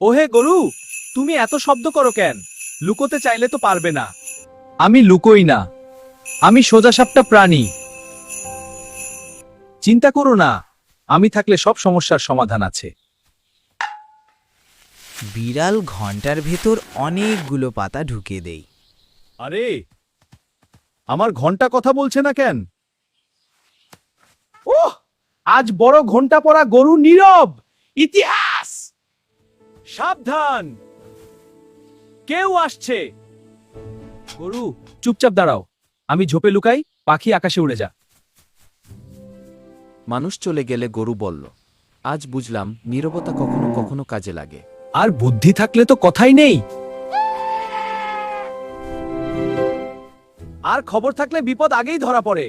ওহে গরু, তুমি এত শব্দ করো কেন? লুকোতে চাইলে তো পারবে না। আমি লুকোই না, আমি সোজাসাপটা প্রাণী। চিন্তা করো না, আমি থাকলে সব সমস্যার সমাধান আছে। বিড়াল ঘন্টার ভেতর অনেকগুলো পাতা ঢুকে দেয়। আরে, আমার ঘন্টা কথা বলছে না কেন? ওহ, আজ বড় ঘন্টা পরা গরু নীরব। ইতিহাস! সাবধান, কেউ আসছে। গরু, চুপচাপ দাঁড়াও। আমি ঝোপে লুকাই, পাখি আকাশে উড়ে যা। মানুষ চলে গেলে গরু বলল, আজ বুঝলাম নীরবতা কখনো কখনো কাজে লাগে। আর বুদ্ধি থাকলে তো কথাই নেই। আর খবর থাকলে বিপদ আগেই ধরা পড়ে।